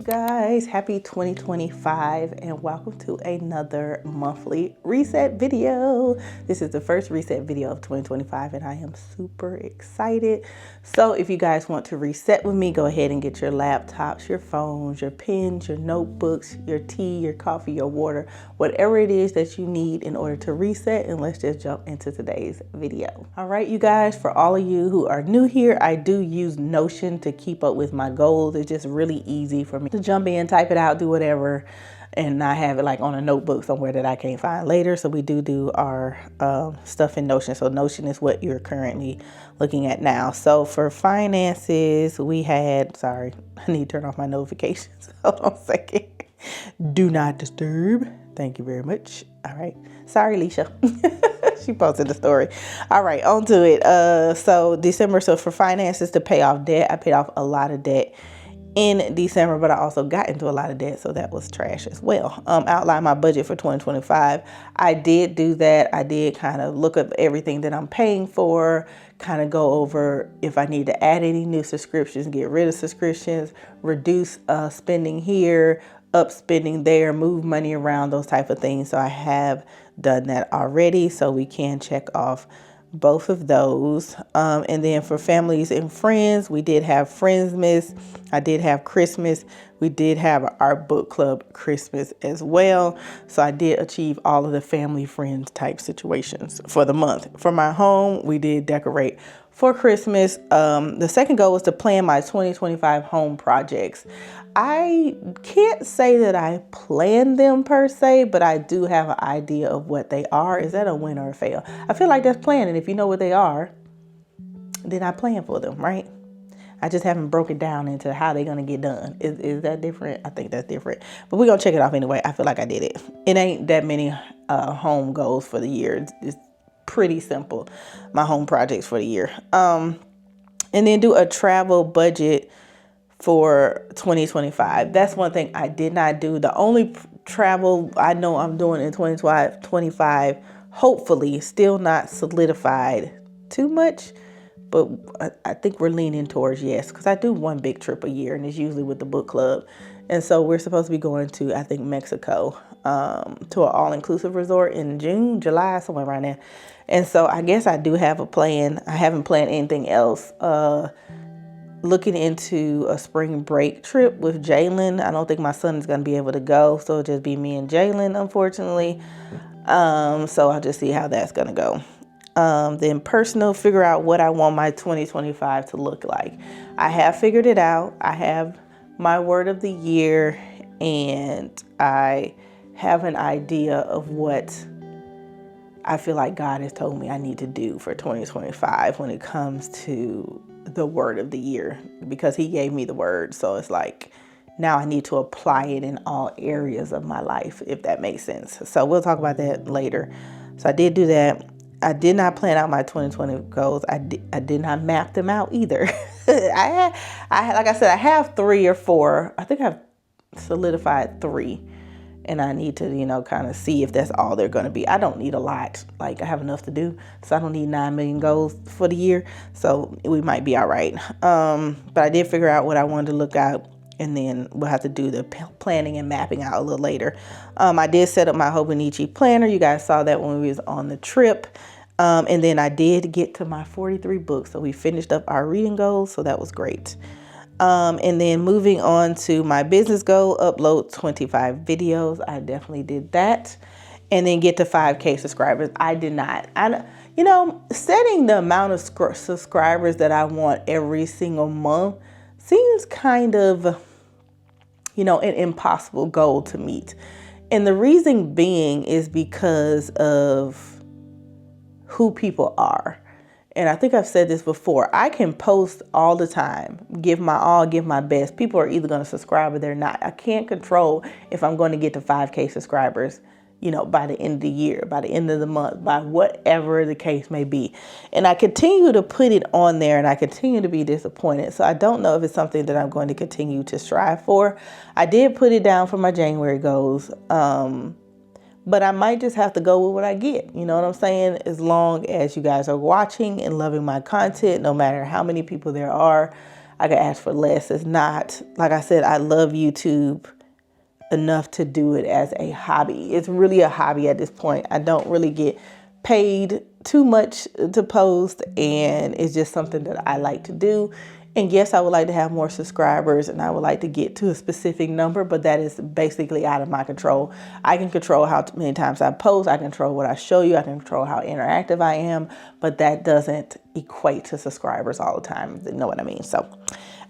guys, happy 2025 and welcome to another monthly reset video. This is the first reset video of 2025 and I am super excited. So if you guys want to reset with me, go ahead and get your laptops, your phones, your pens, your notebooks, your tea, your coffee, your water, whatever it is that you need in order to reset, and let's just jump into today's video. All right, you guys, for all of you who are new here, I do use Notion to keep up with my goals. It's just really easy for me to jump in, type it out, do whatever, and not have it like on a notebook somewhere that I can't find later. So we do our stuff in Notion. So Notion is what you're currently looking at now. So for finances, we had, sorry, I need to turn off my notifications. Hold on a second. Do not disturb. Thank you very much. All right. Sorry, Leisha. She posted the story. All right, on to it. So December, so for finances, to pay off debt, I paid off a lot of debt in December, but I also got into a lot of debt, so that was trash as well. Outline my budget for 2025. I did do that. I did kind of look up everything that I'm paying for, kind of go over if I need to add any new subscriptions, get rid of subscriptions, reduce spending here, up spending there, move money around, those type of things. So I have done that already, so we can check off both of those. And then for families and friends, we did have Friendsmas. I did have Christmas. We did have our book club Christmas as well. So I did achieve all of the family friends type situations for the month. For my home, we did decorate for Christmas. The second goal was to plan my 2025 home projects. I can't say that I planned them per se, but I do have an idea of what they are. Is that a win or a fail? I feel like that's planning. If you know what they are, then I plan for them, right? I just haven't broken down into how they're going to get done. Is that different? I think that's different. But we're going to check it off anyway. I feel like I did it. It ain't that many home goals for the year. It's pretty simple, my home projects for the year. And then do a travel budget for 2025. That's one thing I did not do. The only travel I know I'm doing in 2025, hopefully still not solidified too much, but I think we're leaning towards yes, because I do one big trip a year and it's usually with the book club. And so we're supposed to be going to, I think, Mexico, to an all-inclusive resort in June, July, somewhere around there. And so I guess I do have a plan. I haven't planned anything else. Looking into a spring break trip with Jalen. I don't think my son is going to be able to go, so it'll just be me and Jalen, unfortunately. So I'll just see how that's going to go. Then personal, figure out what I want my 2025 to look like. I have figured it out. I have my word of the year, and I have an idea of what I feel like God has told me I need to do for 2025 when it comes to the word of the year, because he gave me the word. So it's like, now I need to apply it in all areas of my life, if that makes sense. So we'll talk about that later. So I did do that. I did not plan out my 2020 goals. I did not map them out either. I like I said, I have 3 or 4. I think I've solidified 3. And I need to, kind of see if that's all they're going to be. I don't need a lot. Like, I have enough to do. So I don't need 9 million goals for the year. So we might be all right. But I did figure out what I wanted to look at. And then we'll have to do the planning and mapping out a little later. I did set up my Hobonichi planner. You guys saw that when we was on the trip. And then I did get to my 43 books. So we finished up our reading goals. So that was great. And then moving on to my business goal, upload 25 videos. I definitely did that. And then get to 5K subscribers. I did not. Setting the amount of subscribers that I want every single month seems kind of, an impossible goal to meet. And the reason being is because of who people are. And I think I've said this before. I can post all the time, give my all, give my best. People are either going to subscribe or they're not. I can't control if I'm going to get to 5K subscribers, by the end of the year, by the end of the month, by whatever the case may be. And I continue to put it on there and I continue to be disappointed. So I don't know if it's something that I'm going to continue to strive for. I did put it down for my January goals. But I might just have to go with what I get. You know what I'm saying? As long as you guys are watching and loving my content, no matter how many people there are, I could ask for less. It's not, like I said, I love YouTube enough to do it as a hobby. It's really a hobby at this point. I don't really get paid too much to post, and it's just something that I like to do. And yes, I would like to have more subscribers and I would like to get to a specific number, but that is basically out of my control. I can control how many times I post. I control what I show you. I can control how interactive I am, but that doesn't equate to subscribers all the time. You know what I mean? So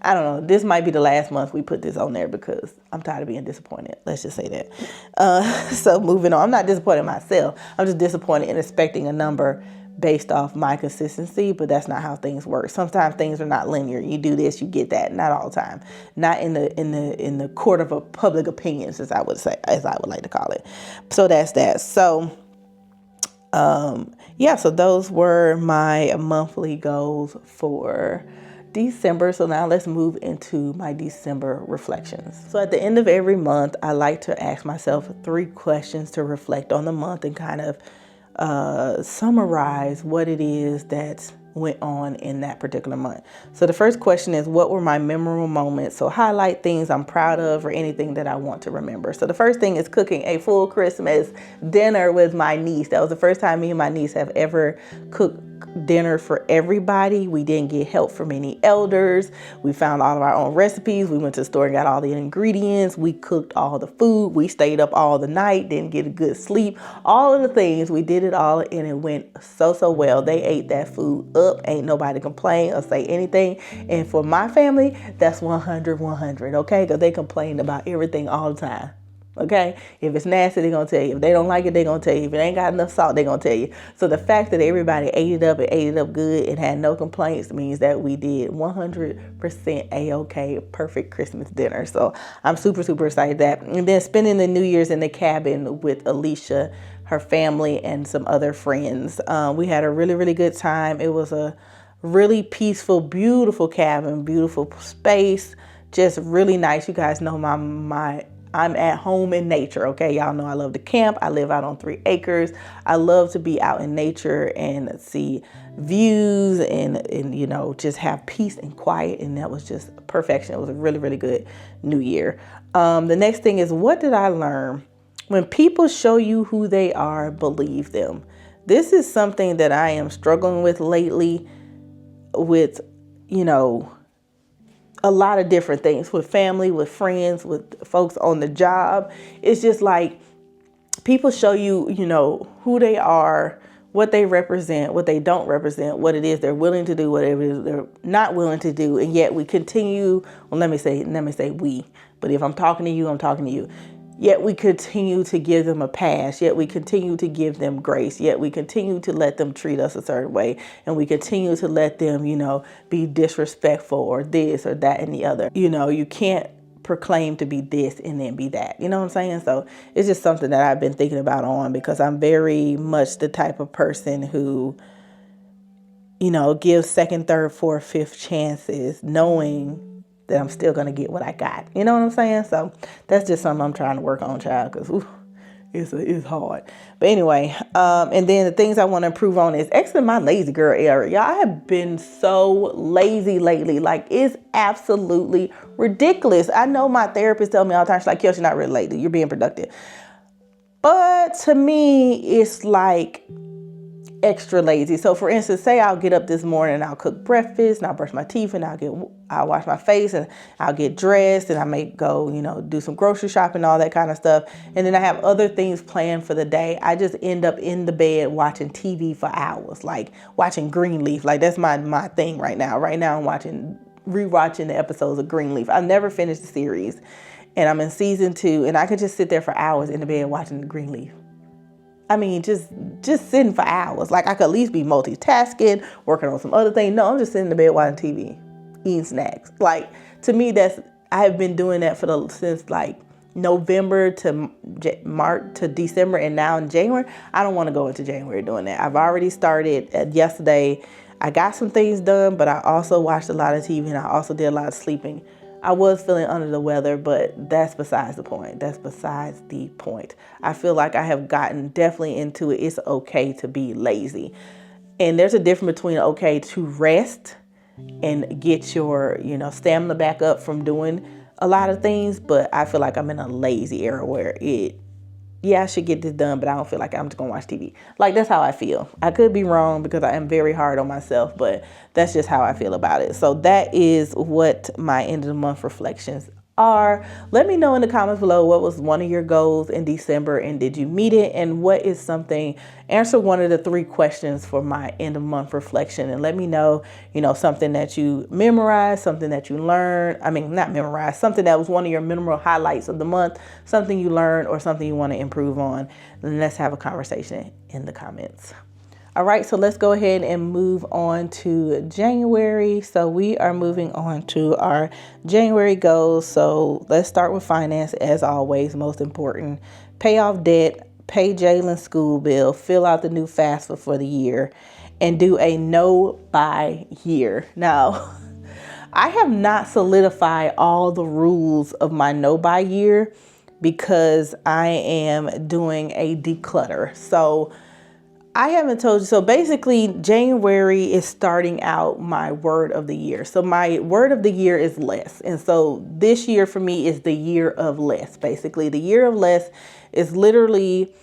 I don't know. This might be the last month we put this on there because I'm tired of being disappointed. Let's just say that. So moving on. I'm not disappointed in myself. I'm just disappointed in expecting a number based off my consistency, but that's not how things work. Sometimes things are not linear. You do this, you get that. Not all the time. Not in the court of a public opinions, as I would say, as I would like to call it. So that's that. So yeah, so those were my monthly goals for December. So now let's move into my December reflections. So at the end of every month, I like to ask myself 3 questions to reflect on the month and kind of summarize what it is that went on in that particular month. So the first question is, what were my memorable moments? So highlight things I'm proud of or anything that I want to remember. So the first thing is cooking a full Christmas dinner with my niece. That was the first time me and my niece have ever cooked dinner for everybody. We didn't get help from any elders. We found all of our own recipes. We went to the store and got all the ingredients. We cooked all the food. We stayed up all the night, didn't get a good sleep. All of the things, we did it all and it went so well. They ate that food up. Ain't nobody complain or say anything. And for my family, that's 100, okay? Because they complained about everything all the time. Okay, if it's nasty, they're gonna tell you. If they don't like it, they're gonna tell you. If it ain't got enough salt, they're gonna tell you. So the fact that everybody ate it up and ate it up good and had no complaints means that we did 100% a-okay, perfect Christmas dinner. So I'm super excited that. And then spending the New Year's in the cabin with Alicia, her family, and some other friends. We had a really good time. It was a really peaceful, beautiful cabin, beautiful space, just really nice. You guys know I'm at home in nature, okay? Y'all know I love to camp. I live out on 3 acres. I love to be out in nature and see views and you know, just have peace and quiet. And that was just perfection. It was a really good New Year. The next thing is, what did I learn? When people show you who they are, believe them. This is something that I am struggling with lately with, you know, a lot of different things with family, with friends, with folks on the job. It's just like people show you, you know, who they are, what they represent, what they don't represent, what it is they're willing to do, whatever it is they're not willing to do. And yet we continue, well, let me say we, but if I'm talking to you, I'm talking to you. Yet we continue to give them a pass. Yet we continue to give them grace. Yet we continue to let them treat us a certain way. And we continue to let them, you know, be disrespectful or this or that and the other. You know, you can't proclaim to be this and then be that. You know what I'm saying? So it's just something that I've been thinking about because I'm very much the type of person who, you know, gives second, third, fourth, fifth chances, knowing that I'm still going to get what I got. You know what I'm saying? So that's just something I'm trying to work on, child, because it's hard. But anyway, and then the things I want to improve on is actually my lazy girl area. Y'all, I have been so lazy lately. Like, it's absolutely ridiculous. I know my therapist tells me all the time, she's like, Keoshia, you're not really lazy. You're being productive. But to me, it's like extra lazy. So for instance, say I'll get up this morning and I'll cook breakfast and I'll brush my teeth and I'll wash my face and I'll get dressed and I may go, you know, do some grocery shopping, all that kind of stuff. And then I have other things planned for the day. I just end up in the bed watching TV for hours, like watching Greenleaf. Like, that's my thing right now. Right now I'm rewatching the episodes of Greenleaf. I've never finished the series and I'm in season 2 and I could just sit there for hours in the bed watching the Greenleaf. I mean, just sitting for hours. Like, I could at least be multitasking, working on some other thing. No, I'm just sitting in the bed watching TV, eating snacks. Like, to me, I have been doing that since like November to March to December, and now in January. I don't want to go into January doing that. I've already started yesterday. I got some things done, but I also watched a lot of TV and I also did a lot of sleeping. I was feeling under the weather, but that's besides the point. That's besides the point. I feel like I have gotten definitely into it. It's okay to be lazy. And there's a difference between okay to rest and get your, stamina back up from doing a lot of things. But I feel like I'm in a lazy era where I should get this done, but I don't feel like I'm just gonna watch TV. Like, that's how I feel. I could be wrong because I am very hard on myself, but that's just how I feel about it. So that is what my end of the month reflections are. Let me know in the comments below, what was one of your goals in December and did you meet it? And what is something, answer one of the 3 questions for my end of month reflection, and let me know, something that you memorized, something that you learned. I mean, not memorized, something that was one of your memorable highlights of the month, something you learned or something you want to improve on. And let's have a conversation in the comments. All right, so let's go ahead and move on to January. So we are moving on to our January goals. So let's start with finance, as always, most important. Pay off debt, pay Jalen's school bill, fill out the new FAFSA for the year, and do a no-buy year. Now, I have not solidified all the rules of my no-buy year because I am doing a declutter. So I haven't told you. So basically, January is starting out my word of the year. So my word of the year is less. And so this year for me is the year of less. Basically, the year of less is literally,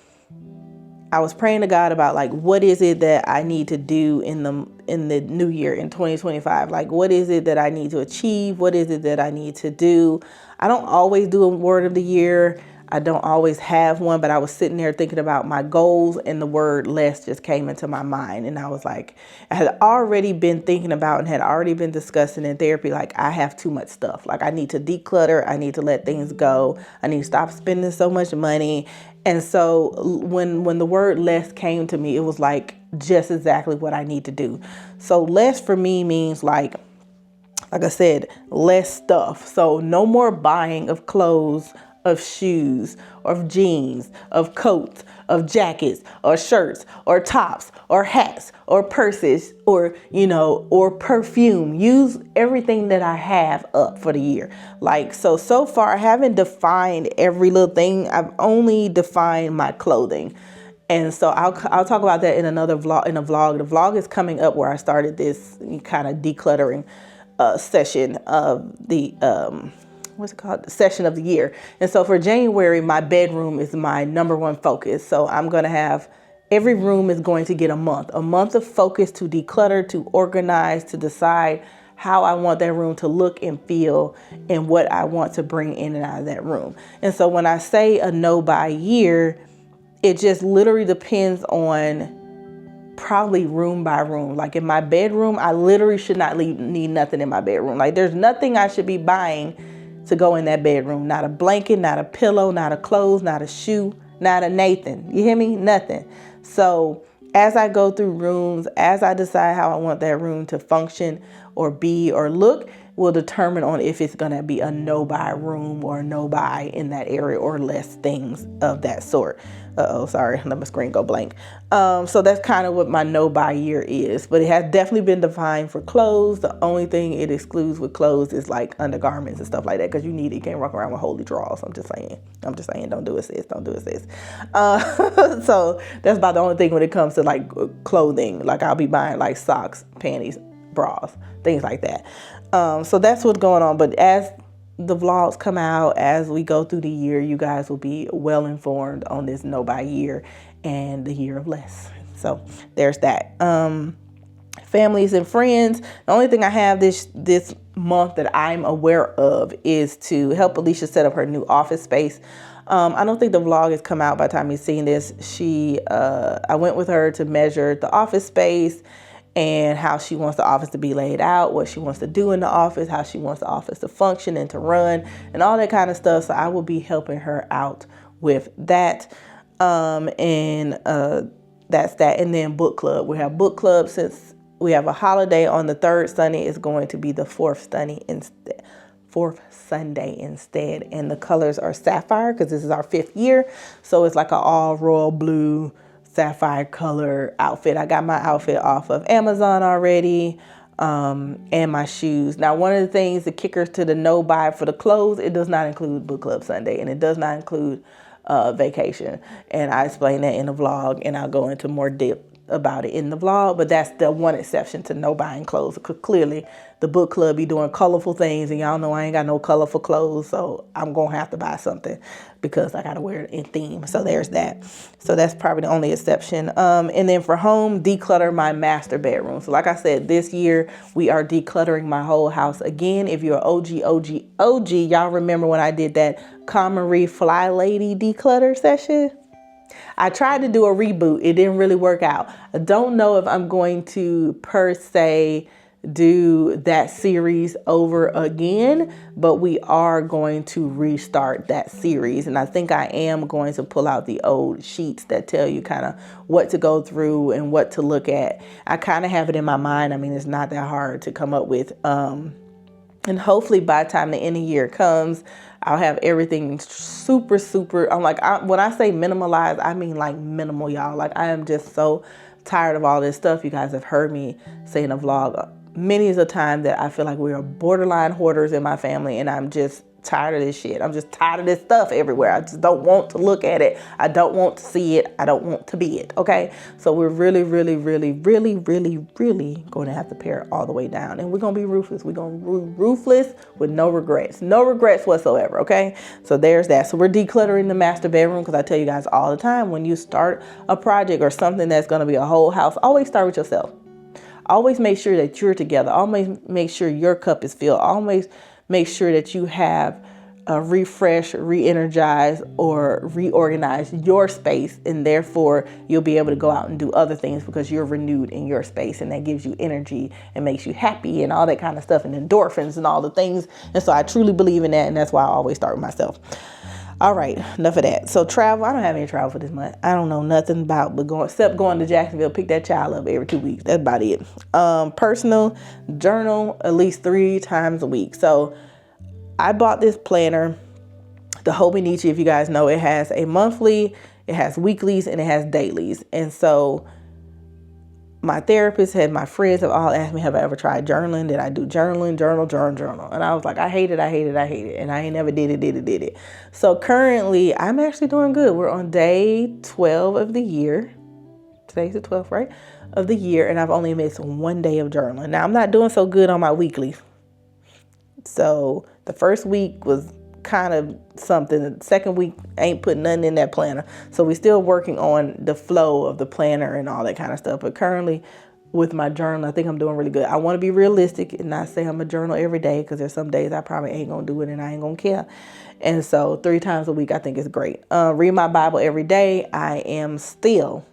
I was praying to God about like, what is it that I need to do in the new year in 2025? Like, what is it that I need to achieve? What is it that I need to do? I don't always do a word of the year. I don't always have one, but I was sitting there thinking about my goals and the word less just came into my mind. And I was like, I had already been thinking about and had already been discussing in therapy, like I have too much stuff. Like I need to declutter. I need to let things go. I need to stop spending so much money. And so when the word less came to me, it was like just exactly what I need to do. So less for me means like I said, less stuff. So no more buying of clothes, of shoes, of jeans, of coats, of jackets, or shirts, or tops, or hats, or purses, or, or perfume. Use everything that I have up for the year. Like, so far I haven't defined every little thing. I've only defined my clothing. And so I'll talk about that in another vlog, The vlog is coming up where I started this kind of decluttering session of the, the session of the year. And so for January, my bedroom is my number one focus. So I'm going to have, every room is going to get a month of focus to declutter, to organize, to decide how I want that room to look and feel and what I want to bring in and out of that room. And so when I say a no buy year, it just literally depends on probably room by room. Like in my bedroom, I literally should not need nothing in my bedroom. Like there's nothing I should be buying to go in that bedroom. Not a blanket, not a pillow, not a clothes, not a shoe, not a Nathan. You hear me? Nothing. So as I go through rooms, as I decide how I want that room to function or be or look, will determine on if it's going to be a no buy room or no buy in that area or less things of that sort. Sorry, let my screen go blank. So that's kind of what my no buy year is, but it has definitely been defined for clothes. The only thing it excludes with clothes is like undergarments and stuff like that, because you can't walk around with holy drawers. I'm just saying, don't do it, sis. Don't do it, sis. So that's about the only thing when it comes to like clothing. Like I'll be buying like socks, panties, bras, things like that. So that's what's going on. But as the vlogs come out, as we go through the year, you guys will be well informed on this no buy year and the year of less. So there's that. Families and friends. The only thing I have this month that I'm aware of is to help Alicia set up her new office space. I don't think the vlog has come out by the time you've seen this. I went with her to measure the office space and how she wants the office to be laid out, what she wants to do in the office, how she wants the office to function and to run, and all that kind of stuff. So I will be helping her out with that. That's that. And then book club. We have book club since we have a holiday on the third Sunday. It's going to be the fourth Sunday instead. And the colors are sapphire because this is our 5th year. So it's like an all royal blue sapphire color outfit. I got my outfit off of Amazon already, and my shoes. Now, one of the things, the kickers to the no buy for the clothes, it does not include book club Sunday, and it does not include vacation. And I explain that in the vlog, and I'll go into more depth about it in the vlog, but that's the one exception to no buying clothes, because clearly the book club be doing colorful things, and y'all know I ain't got no colorful clothes, so I'm gonna have to buy something because I gotta wear it in theme. So there's that. So that's probably the only exception. And then for home, declutter my master bedroom. So like I said, this year we are decluttering my whole house again. If you're OG, y'all remember when I did that Comrie Fly Lady declutter session? I tried to do a reboot. It didn't really work out. I don't know if I'm going to per se do that series over again, but we are going to restart that series. And I think I am going to pull out the old sheets that tell you kind of what to go through and what to look at. I kind of have it in my mind. I mean, it's not that hard to come up with. And hopefully by the time the end of the year comes, I'll have everything super, I'm like, when I say minimalized, I mean like minimal, y'all. Like, I am just so tired of all this stuff. You guys have heard me say in a vlog many a time that I feel like we are borderline hoarders in my family, and I'm just tired of this shit. I'm just tired of this stuff everywhere. I just don't want to look at it. I don't want to see it. I don't want to be it. Okay. So we're really going to have to pare it all the way down, and we're going to be ruthless. We're going to be ruthless with no regrets whatsoever. Okay. So there's that. So we're decluttering the master bedroom, because I tell you guys all the time, when you start a project or something that's going to be a whole house, always start with yourself. Always make sure that you're together. Always make sure your cup is filled. Always make sure that you have refresh, re-energize, or reorganize your space, and therefore you'll be able to go out and do other things because you're renewed in your space, and that gives you energy and makes you happy and all that kind of stuff, and endorphins and all the things. And so I truly believe in that, and that's why I always start with myself. All right, enough of that. So travel, I don't have any travel for this month. I don't know nothing about but going to Jacksonville, pick that child up every 2 weeks. That's about it. Personal journal at least 3 times a week. So I bought this planner, the Hobonichi. If you guys know, it has a monthly, it has weeklies, and it has dailies. And so my therapist and my friends have all asked me, have I ever tried journaling? Did I do journaling? Journal. And I was like, I hate it. And I ain't never did it. So currently I'm actually doing good. We're on day 12 of the year. Today's the 12th, right? Of the year. And I've only missed 1 day of journaling. Now I'm not doing so good on my weekly. So the first week was kind of something. The second week, I ain't putting nothing in that planner. So we're still working on the flow of the planner and all that kind of stuff. But currently with my journal, I think I'm doing really good. I want to be realistic and not say I'm a journal every day, because there's some days I probably ain't going to do it and I ain't going to care. And so 3 times a week, I think is great. Read my Bible every day. I am still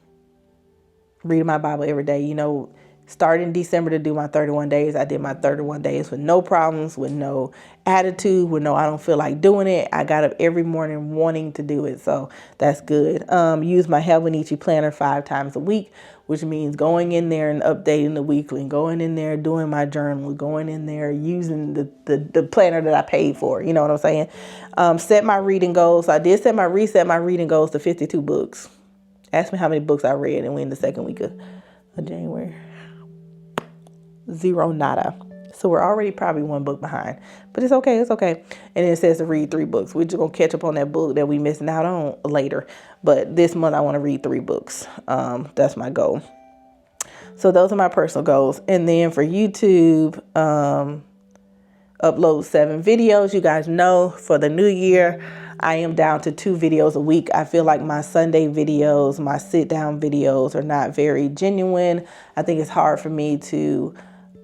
reading my Bible every day. You know, starting December to do my 31 days. I did my 31 days with no problems, with no attitude, with no, I don't feel like doing it. I got up every morning wanting to do it. So that's good. Use my Hobonichi planner 5 times a week, which means going in there and updating the weekly, and going in there, doing my journal, going in there, using the planner that I paid for. You know what I'm saying? Set my reading goals. I did reset my reading goals to 52 books. Ask me how many books I read, and we're in the second week of January. 0, nada. So we're already probably 1 book behind, but it's okay. And it says to read 3 books. We're just going to catch up on that book that we missing out on later. But this month I want to read 3 books. That's my goal. So those are my personal goals. And then for YouTube, upload 7 videos. You guys know for the new year, I am down to 2 videos a week. I feel like my Sunday videos, my sit down videos are not very genuine. I think it's hard for me to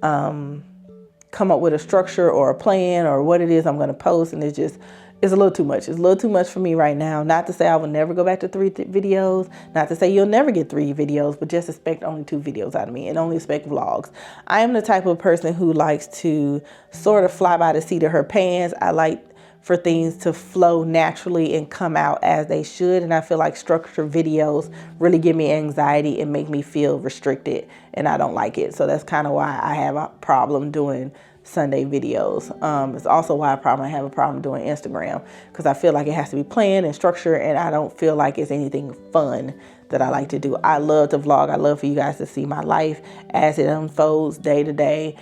come up with a structure or a plan or what it is I'm going to post. And it's a little too much. It's a little too much for me right now. Not to say I will never go back to 3 videos. Not to say you'll never get 3 videos, but just expect only 2 videos out of me, and only expect vlogs. I am the type of person who likes to sort of fly by the seat of her pants. I like for things to flow naturally and come out as they should. And I feel like structured videos really give me anxiety and make me feel restricted, and I don't like it. So that's kind of why I have a problem doing Sunday videos. It's also why I have a problem doing Instagram, because I feel like it has to be planned and structured, and I don't feel like it's anything fun that I like to do. I love to vlog. I love for you guys to see my life as it unfolds day to day.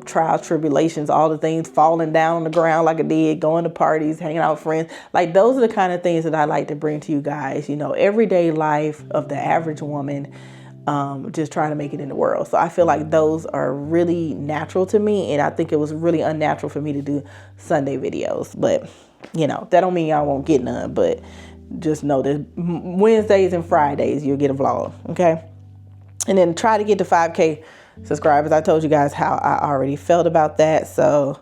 Trials, tribulations, all the things, falling down on the ground like I did, going to parties, hanging out with friends. Like, those are the kind of things that I like to bring to you guys. You know, everyday life of the average woman just trying to make it in the world. So I feel like those are really natural to me, and I think it was really unnatural for me to do Sunday videos. But you know, that don't mean y'all won't get none, but just know that Wednesdays and Fridays you'll get a vlog, okay? And then try to get to 5K subscribers. I told you guys how I already felt about that. So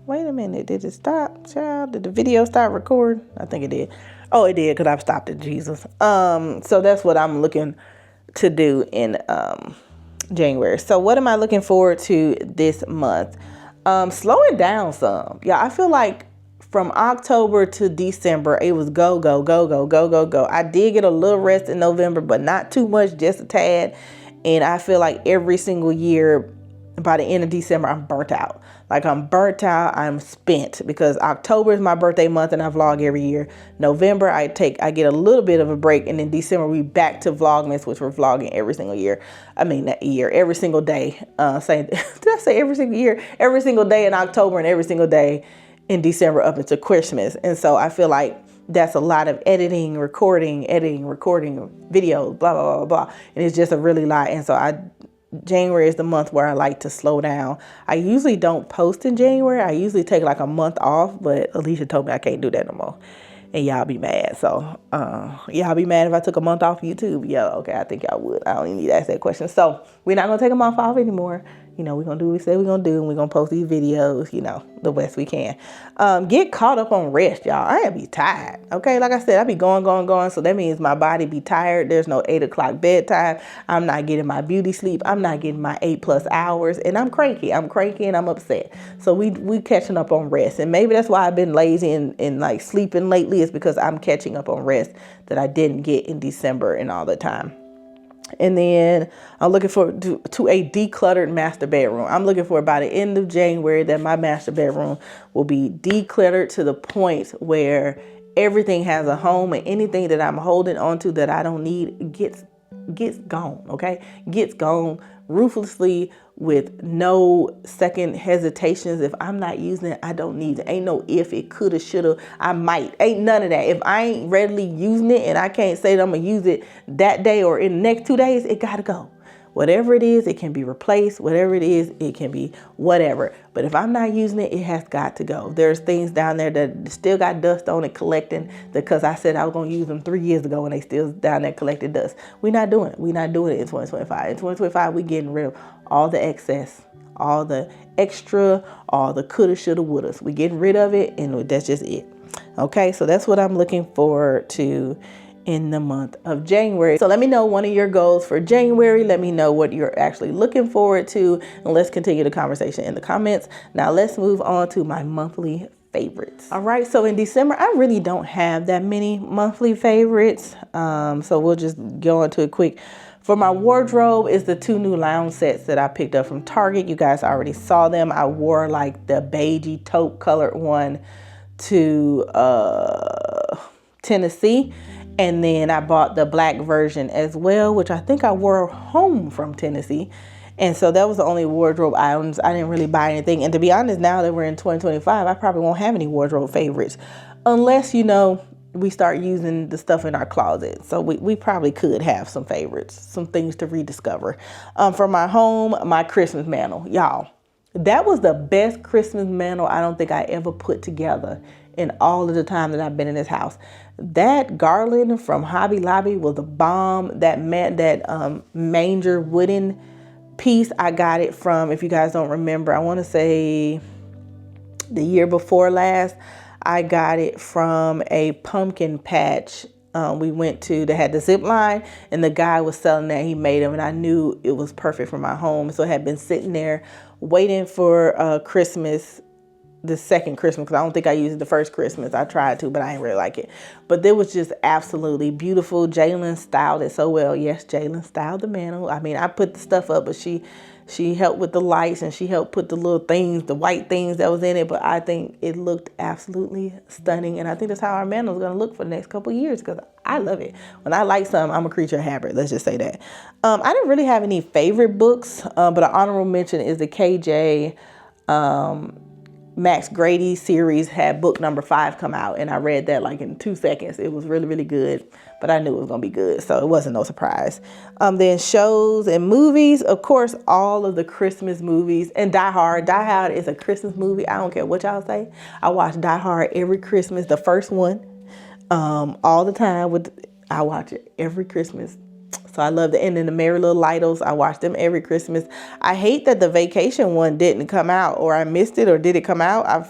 wait a minute, did it stop, child? Did the video start recording? I think it did. Oh, it did, because I've stopped it, Jesus. So that's what I'm looking to do in January. So what am I looking forward to this month? Slowing down some. Yeah, I feel like from October to December, it was go, go, go, go, go, go, go. I did get a little rest in November, but not too much, just a tad. And I feel like every single year, by the end of December, I'm burnt out. Like I'm burnt out, I'm spent, because October is my birthday month and I vlog every year. November, I get a little bit of a break, and then December we back to Vlogmas, which we're vlogging every single year. I mean, that year, every single day. Did I say every single year? Every single day in October and every single day in December up into Christmas. And so I feel like that's a lot of editing, recording, videos, blah, blah, blah, blah. And it's just a really lot. And so January is the month where I like to slow down. I usually don't post in January. I usually take like a month off, but Alicia told me I can't do that no more. And y'all be mad. So y'all be mad if I took a month off YouTube? Yeah, okay, I think y'all would. I don't even need to ask that question. So we're not going to take a month off anymore. You know, we're going to do what we said we're going to do, and we're going to post these videos, you know, the best we can. Get caught up on rest, y'all. I ain't be tired, okay? Like I said, I be going. So that means my body be tired. There's no 8 o'clock bedtime. I'm not getting my beauty sleep. I'm not getting my 8+ hours, and I'm cranky. And I'm upset. So we catching up on rest. And maybe that's why I've been lazy and like sleeping lately, is because I'm catching up on rest that I didn't get in December and all the time. And then I'm looking forward to a decluttered master bedroom. I'm looking for by the end of January that my master bedroom will be decluttered to the point where everything has a home, and anything that I'm holding onto that I don't need gets gone, okay? Gets gone ruthlessly with no second hesitations. If I'm not using it, I don't need it. Ain't no if, it coulda, shoulda, I might. Ain't none of that. If I ain't readily using it and I can't say that I'm gonna use it that day or in the next 2 days, it gotta go. Whatever it is, it can be replaced. Whatever it is, it can be whatever. But if I'm not using it, it has got to go. There's things down there that still got dust on it collecting, because I said I was going to use them 3 years ago and they still down there collecting dust. We're not doing it. We're not doing it in 2025. In 2025, we're getting rid of all the excess, all the extra, all the coulda, shoulda, wouldas. We're getting rid of it, and that's just it. Okay, so that's what I'm looking forward to in the month of January. So let me know one of your goals for January. Let me know what you're actually looking forward to, and let's continue the conversation in the comments. Now let's move on to my monthly favorites. All right, so in December, I really don't have that many monthly favorites. So we'll just go into it quick. For my wardrobe is the 2 new lounge sets that I picked up from Target. You guys already saw them. I wore like the beigey taupe colored one to Tennessee. And then I bought the black version as well, which I think I wore home from Tennessee. And so that was the only wardrobe items. I didn't really buy anything. And to be honest, now that we're in 2025, I probably won't have any wardrobe favorites. Unless, you know, we start using the stuff in our closet. So we probably could have some favorites, some things to rediscover. For my home, my Christmas mantle. Y'all, that was the best Christmas mantle I don't think I ever put together in all of the time that I've been in this house. That garland from Hobby Lobby was a bomb. That manger wooden piece, I got it from, if you guys don't remember, I want to say the year before last, I got it from a pumpkin patch. We went to, they had the zip line, and the guy was selling that. He made them, and I knew it was perfect for my home. So I had been sitting there waiting for Christmas, the second Christmas, because I don't think I used it the first Christmas. I tried to, but I didn't really like it. But it was just absolutely beautiful. Jalen styled it so well. Yes, Jalen styled the mantle. I mean, I put the stuff up, but she helped with the lights, and she helped put the little things, the white things that was in it. But I think it looked absolutely stunning, and I think that's how our mantle is going to look for the next couple of years, because I love it. When I like something, I'm a creature of habit. Let's just say that. I didn't really have any favorite books, but an honorable mention is the KJ Max Grady series had book number 5 come out, and I read that like in 2 seconds. It was really, really good, but I knew it was gonna be good, so it wasn't no surprise. Then shows and movies, of course, all of the Christmas movies, and Die Hard. Die Hard is a Christmas movie. I don't care what y'all say. I watch Die Hard every Christmas, the first one, all the time. I watch it every Christmas. So I love the end of the Merry Little Littles. I watch them every Christmas. I hate that the vacation one didn't come out, or I missed it, or did it come out? I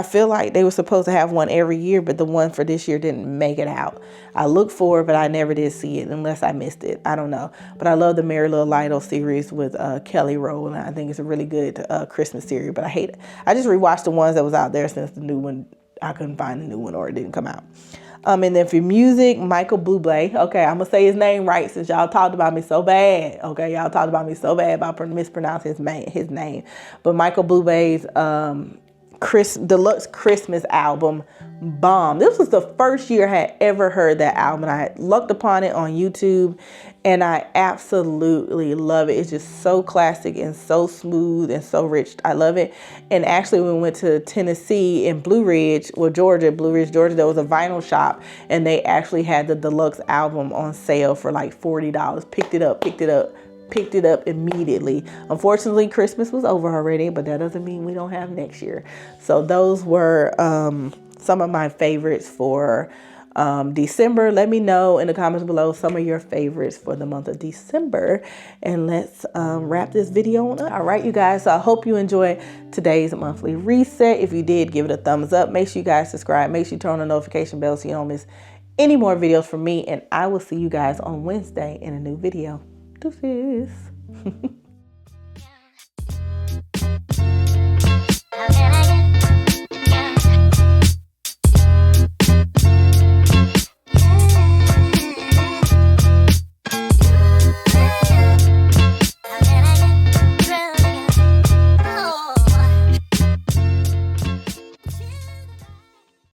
feel like they were supposed to have one every year, but the one for this year didn't make it out. I looked for it, but I never did see it unless I missed it. I don't know. But I love the Merry Little Littles series with Kelly Rowland. I think it's a really good Christmas series, but I hate it. I just rewatched the ones that was out there since the new one. I couldn't find the new one, or it didn't come out. And then for music, Michael Bublé. Okay, I'm going to say his name right since y'all talked about me so bad. Okay, y'all talked about me so bad about mispronouncing his name. But Michael Bublé's deluxe Christmas album, bomb. This was the first year I had ever heard that album. I had looked upon it on YouTube, and I absolutely love it. It's just so classic and so smooth and so rich. I love it. And actually, when we went to Tennessee in Blue Ridge, Georgia, there was a vinyl shop, and they actually had the deluxe album on sale for like $40. Picked it up immediately. Unfortunately, Christmas was over already, but that doesn't mean we don't have next year. So those were some of my favorites for December. Let me know in the comments below some of your favorites for the month of December, and let's wrap this video on up. All right, you guys, so I hope you enjoyed today's monthly reset. If you did, give it a thumbs up. Make sure you guys subscribe. Make sure you turn on the notification bell so you don't miss any more videos from me, and I will see you guys on Wednesday in a new video. Deuces.